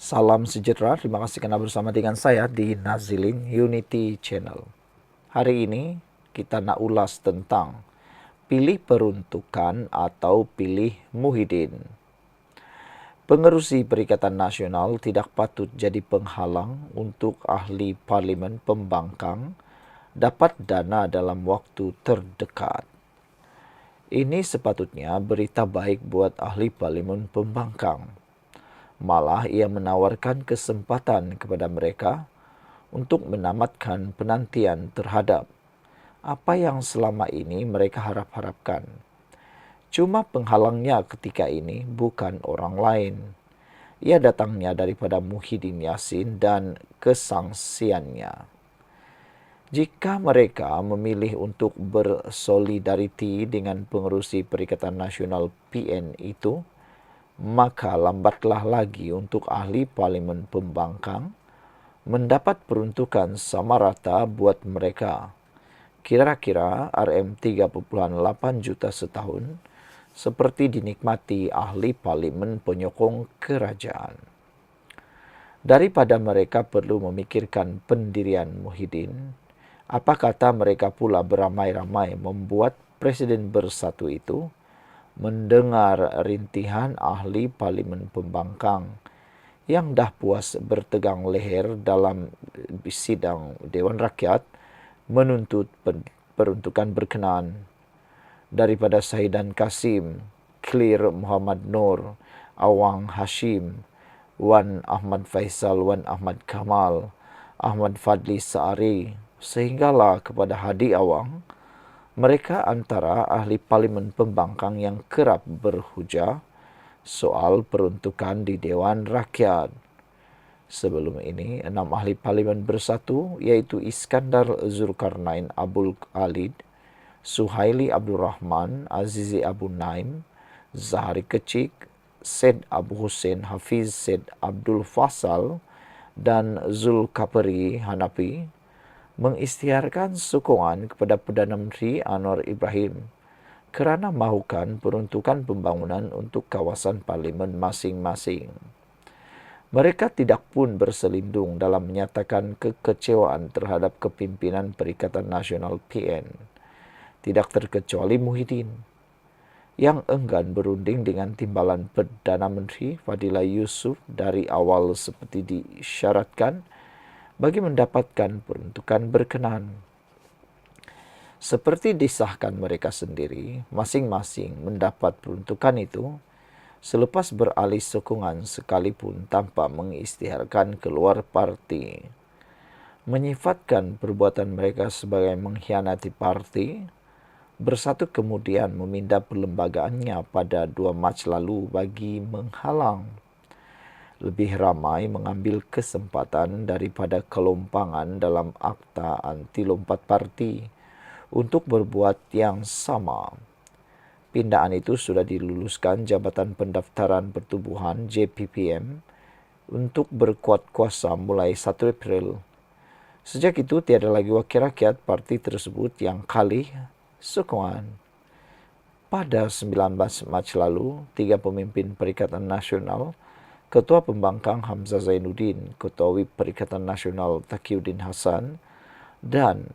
Salam sejahtera, terima kasih karena bersama dengan saya di Nazilin Unity Channel. Hari ini kita nak ulas tentang pilih peruntukan atau pilih Muhyiddin. Pengerusi Perikatan Nasional tidak patut jadi penghalang untuk ahli parlimen pembangkang dapat dana dalam waktu terdekat. Ini sepatutnya berita baik buat ahli parlimen pembangkang. Malah ia menawarkan kesempatan kepada mereka untuk menamatkan penantian terhadap apa yang selama ini mereka harap-harapkan. Cuma penghalangnya ketika ini bukan orang lain. Ia datangnya daripada Muhyiddin Yassin dan kesangsiannya. Jika mereka memilih untuk bersolidariti dengan pengerusi Perikatan Nasional PN itu, maka lambatlah lagi untuk ahli parlimen pembangkang mendapat peruntukan sama rata buat mereka. Kira-kira RM3.8 juta setahun seperti dinikmati ahli parlimen penyokong kerajaan. Daripada mereka perlu memikirkan pendirian Muhyiddin, apa kata mereka pula beramai-ramai membuat Presiden Bersatu itu mendengar rintihan ahli parlimen pembangkang yang dah puas bertegang leher dalam sidang Dewan Rakyat menuntut peruntukan berkenaan. Daripada Sahidan Kasim, Clear Muhammad Nur, Awang Hashim, Wan Ahmad Faisal, Wan Ahmad Kamal, Ahmad Fadli Saari, sehinggalah kepada Hadi Awang, mereka antara ahli parlimen pembangkang yang kerap berhujah soal peruntukan di Dewan Rakyat. Sebelum ini, 6 ahli parlimen bersatu iaitu Iskandar Zulkarnain Abdul Khalid, Suhaili Abdul Rahman, Azizi Abu Naim, Zahari Kecik, Syed Abu Hussein Hafiz Syed Abdul Fasal dan Zulkaperi Hanafi mengisytiharkan sokongan kepada Perdana Menteri Anwar Ibrahim kerana mahukan peruntukan pembangunan untuk kawasan parlimen masing-masing. Mereka tidak pun berselindung dalam menyatakan kekecewaan terhadap kepimpinan Perikatan Nasional PN. Tidak terkecuali Muhyiddin, yang enggan berunding dengan timbalan Perdana Menteri Fadillah Yusuf dari awal seperti disyaratkan bagi mendapatkan peruntukan berkenaan. Seperti disahkan mereka sendiri, masing-masing mendapat peruntukan itu selepas beralih sokongan sekalipun tanpa mengisytiharkan keluar parti. Menyifatkan perbuatan mereka sebagai mengkhianati parti, Bersatu kemudian meminda perlembagaannya pada 2 Mac lalu bagi menghalang. Lebih ramai mengambil kesempatan daripada kelompangan dalam akta anti lompat parti untuk berbuat yang sama. Pindaan itu sudah diluluskan Jabatan Pendaftaran Pertubuhan JPPM untuk berkuat kuasa mulai 1 April. Sejak itu tiada lagi wakil rakyat parti tersebut yang kalih sokongan. Pada 19 Mac lalu, 3 pemimpin Perikatan Nasional, Ketua Pembangkang Hamzah Zainuddin, Ketua Whip Perikatan Nasional Taqiyuddin Hassan dan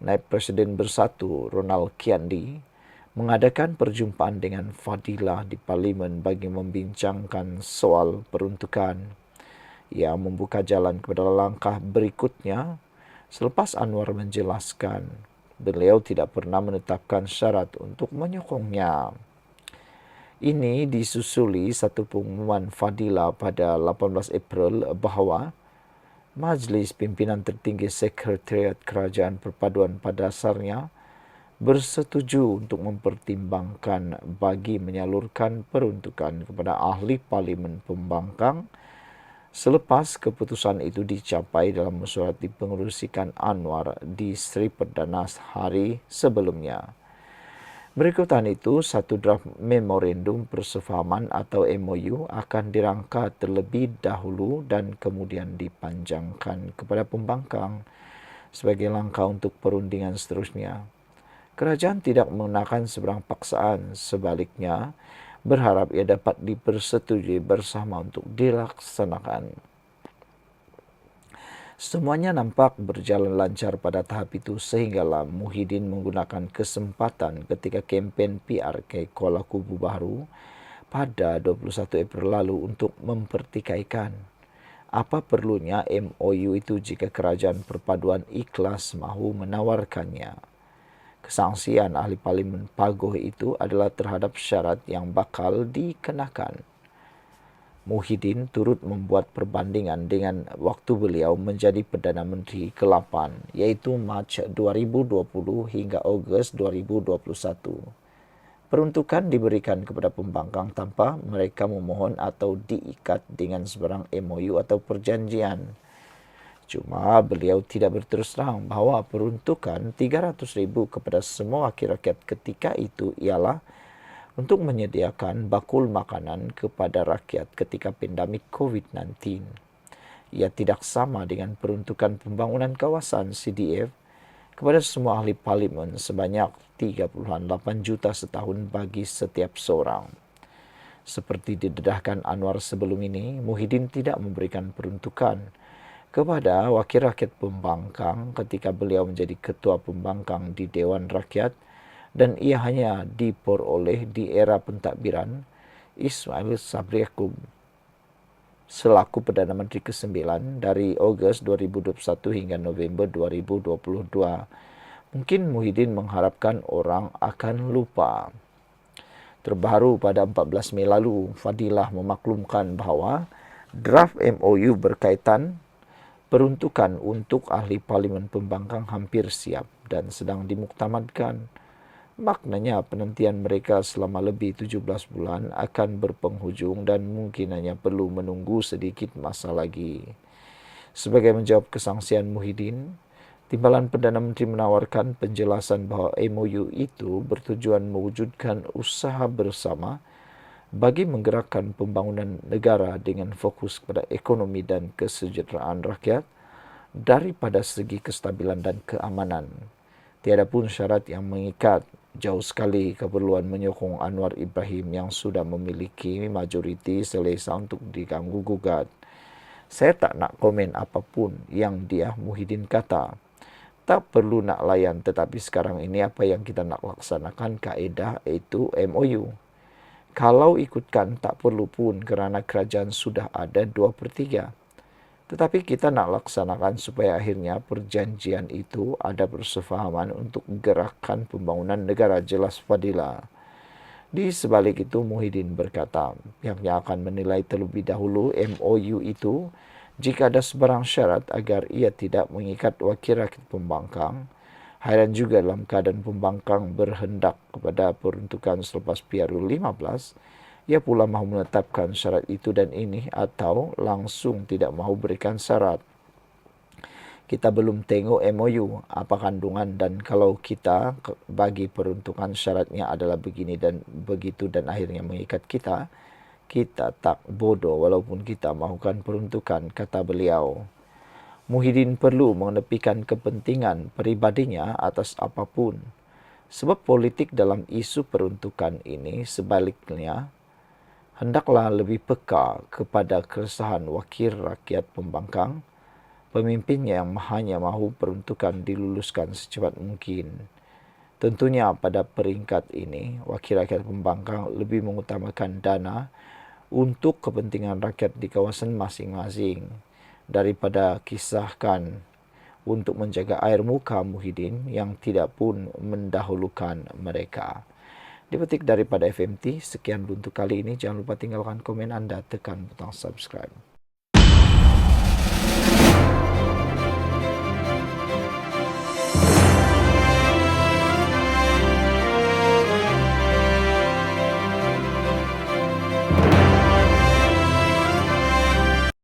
Naib Presiden Bersatu Ronald Kiandi mengadakan perjumpaan dengan Fadilah di Parlimen bagi membincangkan soal peruntukan. Ia membuka jalan kepada langkah berikutnya selepas Anwar menjelaskan beliau tidak pernah menetapkan syarat untuk menyokongnya. Ini disusuli satu pengumuman Fadilah pada 18 April bahawa Majlis Pimpinan Tertinggi Sekretariat Kerajaan Perpaduan pada dasarnya bersetuju untuk mempertimbangkan bagi menyalurkan peruntukan kepada ahli parlimen pembangkang selepas keputusan itu dicapai dalam mesyuarat dipengerusikan Anwar di Sri Perdana hari sebelumnya. Berikutan itu, satu draft memorandum persefahaman atau MOU akan dirangka terlebih dahulu dan kemudian dipanjangkan kepada pembangkang sebagai langkah untuk perundingan seterusnya. Kerajaan tidak mengenakan seberang paksaan, sebaliknya berharap ia dapat dipersetujui bersama untuk dilaksanakan. Semuanya nampak berjalan lancar pada tahap itu sehinggalah Muhyiddin menggunakan kesempatan ketika kempen PRK Kuala Kubu Baru pada 21 April lalu untuk mempertikaikan apa perlunya MOU itu jika kerajaan perpaduan ikhlas mahu menawarkannya. Kesangsian ahli parlimen Pagoh itu adalah terhadap syarat yang bakal dikenakan. Muhyiddin turut membuat perbandingan dengan waktu beliau menjadi Perdana Menteri ke-8, iaitu Mac 2020 hingga Ogos 2021. Peruntukan diberikan kepada pembangkang tanpa mereka memohon atau diikat dengan sebarang MOU atau perjanjian. Cuma beliau tidak berterus terang bahawa peruntukan 300,000 kepada semua wakil rakyat ketika itu ialah untuk menyediakan bakul makanan kepada rakyat ketika pandemik COVID-19. Ia tidak sama dengan peruntukan pembangunan kawasan CDF kepada semua ahli parlimen sebanyak 38 juta setahun bagi setiap seorang. Seperti didedahkan Anwar sebelum ini, Muhyiddin tidak memberikan peruntukan kepada wakil rakyat pembangkang ketika beliau menjadi ketua pembangkang di Dewan Rakyat, dan ia hanya diperoleh di era pentadbiran Ismail Sabri Yaakob selaku Perdana Menteri ke-9 dari Ogos 2021 hingga November 2022. Mungkin Muhyiddin mengharapkan orang akan lupa. Terbaru pada 14 Mei lalu, Fadilah memaklumkan bahawa draft MOU berkaitan peruntukan untuk ahli parlimen pembangkang hampir siap dan sedang dimuktamadkan. Maknanya penantian mereka selama lebih 17 bulan akan berpenghujung dan mungkin hanya perlu menunggu sedikit masa lagi. Sebagai menjawab kesangsian Muhyiddin, Timbalan Perdana Menteri menawarkan penjelasan bahawa MOU itu bertujuan mewujudkan usaha bersama bagi menggerakkan pembangunan negara dengan fokus kepada ekonomi dan kesejahteraan rakyat daripada segi kestabilan dan keamanan. Tiada pun syarat yang mengikat. Jauh sekali keperluan menyokong Anwar Ibrahim yang sudah memiliki majoriti selesa untuk diganggu-gugat. Saya tak nak komen apapun yang dia Muhyiddin kata. Tak perlu nak layan, tetapi sekarang ini apa yang kita nak laksanakan kaedah iaitu MOU. Kalau ikutkan tak perlu pun kerana kerajaan sudah ada 2/3. Tetapi kita nak laksanakan supaya akhirnya perjanjian itu ada persefahaman untuk gerakan pembangunan negara, jelas Fadilah. Di sebalik itu, Muhyiddin berkata, pihaknya akan menilai terlebih dahulu MOU itu jika ada sebarang syarat agar ia tidak mengikat wakil rakyat pembangkang. Hairan juga dalam keadaan pembangkang berhendak kepada peruntukan selepas PRU 15, ia pula mahu menetapkan syarat itu dan ini atau langsung tidak mahu berikan syarat. Kita belum tengok MOU, apa kandungan, dan kalau kita bagi peruntukan syaratnya adalah begini dan begitu dan akhirnya mengikat kita, kita tak bodoh walaupun kita mahukan peruntukan, kata beliau. Muhyiddin perlu mengenepikan kepentingan peribadinya atas apapun. Sebab politik dalam isu peruntukan ini sebaliknya hendaklah lebih peka kepada keresahan wakil rakyat pembangkang, pemimpinnya yang hanya mahu peruntukan diluluskan secepat mungkin. Tentunya pada peringkat ini, wakil rakyat pembangkang lebih mengutamakan dana untuk kepentingan rakyat di kawasan masing-masing daripada kisahkan untuk menjaga air muka Muhyiddin yang tidak pun mendahulukan mereka. Dipetik daripada FMT, sekian untuk kali ini. Jangan lupa tinggalkan komen anda, tekan butang subscribe.